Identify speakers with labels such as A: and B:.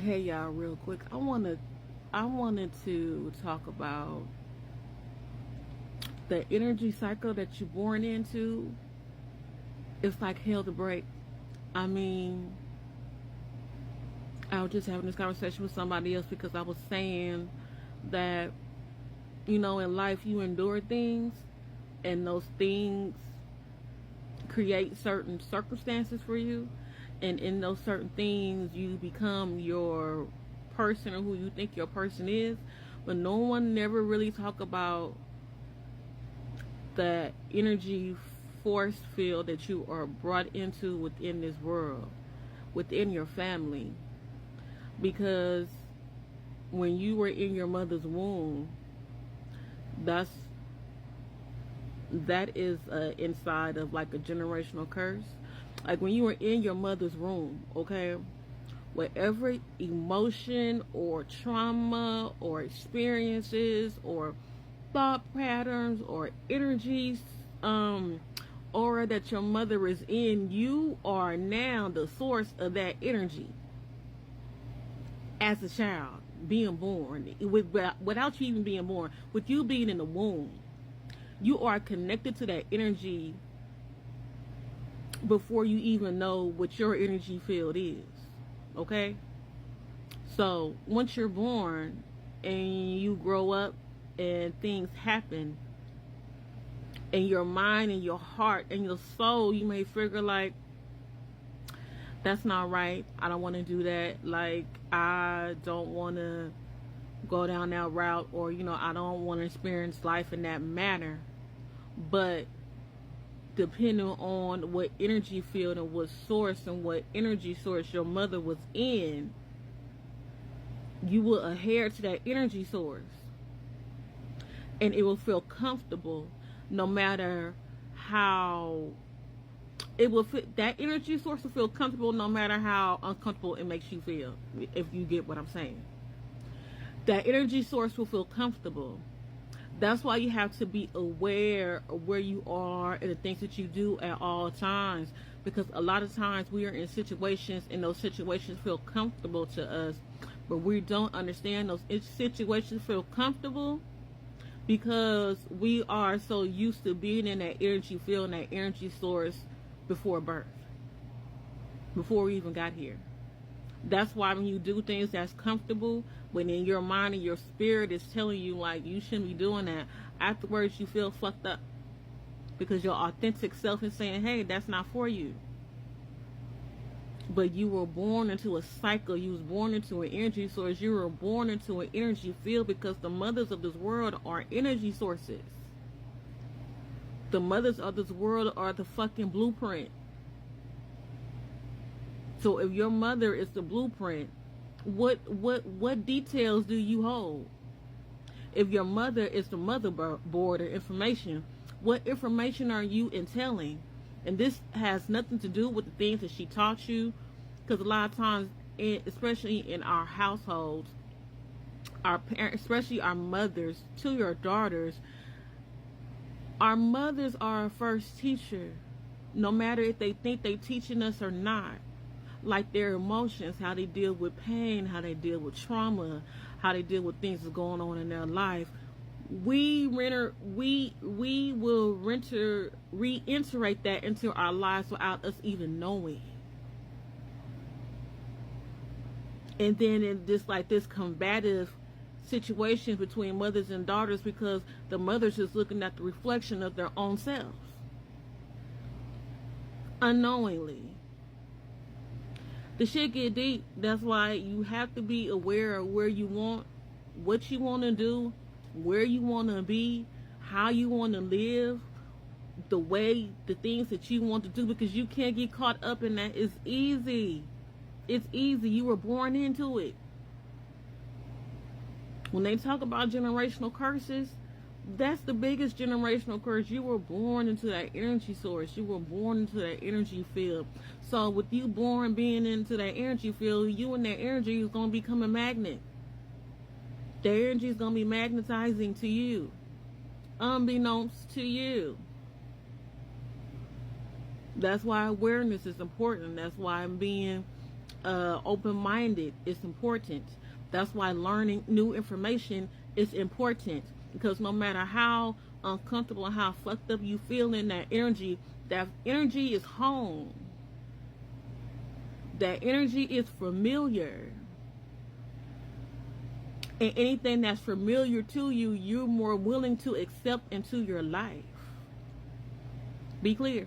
A: Hey y'all, real quick. I wanted to talk about the energy cycle that you're born into. It's like hell to break. I mean, I was just having this conversation with somebody else because I was saying that, in life you endure things and those things create certain circumstances for you, and in those certain things you become your person or who you think your person is, but no one never really talk about the energy force field that you are brought into within this world, within your family. Because when you were in your mother's womb, that's that is inside of like a generational curse. Like when you were in your mother's womb, okay, whatever emotion or trauma or experiences or thought patterns or energies, aura that your mother is in, you are now the source of that energy as a child being born, without you even being born, with you being in the womb. You are connected to that energy before you even know what your energy field is. Okay? So once you're born and you grow up and things happen, in your mind and your heart and your soul, you may figure like, that's not right. I don't want to do that. Like, I don't want to go down that route, or I don't want to experience life in that manner. But depending on what energy field and what source and what energy source your mother was in, you will adhere to that energy source, and it will feel comfortable no matter how it will fit. That energy source will feel comfortable no matter how uncomfortable it makes you feel, if you get what I'm saying. That energy source will feel comfortable. That's why you have to be aware of where you are and the things that you do at all times, because a lot of times we are in situations and those situations feel comfortable to us, but we don't understand those situations feel comfortable because we are so used to being in that energy field and that energy source before birth, before we even got here. That's why when you do things that's comfortable, when in your mind and your spirit is telling you like you shouldn't be doing that, afterwards you feel fucked up because your authentic self is saying, hey, that's not for you. But you were born into a cycle. You was born into an energy source. You were born into an energy field because the mothers of this world are energy sources. The mothers of this world are the fucking blueprint. So if your mother is the blueprint, what details do you hold? If your mother is the motherboard or information, what information are you entailing? And this has nothing to do with the things that she taught you, because a lot of times, especially in our households, our parents, especially our mothers, to your daughters, our mothers are our first teacher, no matter if they think they teaching us or not. Like their emotions, how they deal with pain, how they deal with trauma, how they deal with things that's going on in their life. We will reiterate that into our lives without us even knowing. And then in this combative situation between mothers and daughters, because the mothers is looking at the reflection of their own selves unknowingly. The shit get deep. That's why you have to be aware of what you want to do, where you want to be, how you want to live, the things that you want to do, because you can't get caught up in that. It's easy. It's easy. You were born into it. When they talk about generational curses, that's the biggest generational curse. You were born into that energy source. You were born into that energy field. So with you born being into that energy field, you and that energy is going to become a magnet. The energy is going to be magnetizing to you, unbeknownst to you. That's why awareness is important. That's why being open-minded is important. That's why learning new information is important, because no matter how uncomfortable and how fucked up you feel in that energy is home. That energy is familiar. And anything that's familiar to you, you're more willing to accept into your life. Be clear.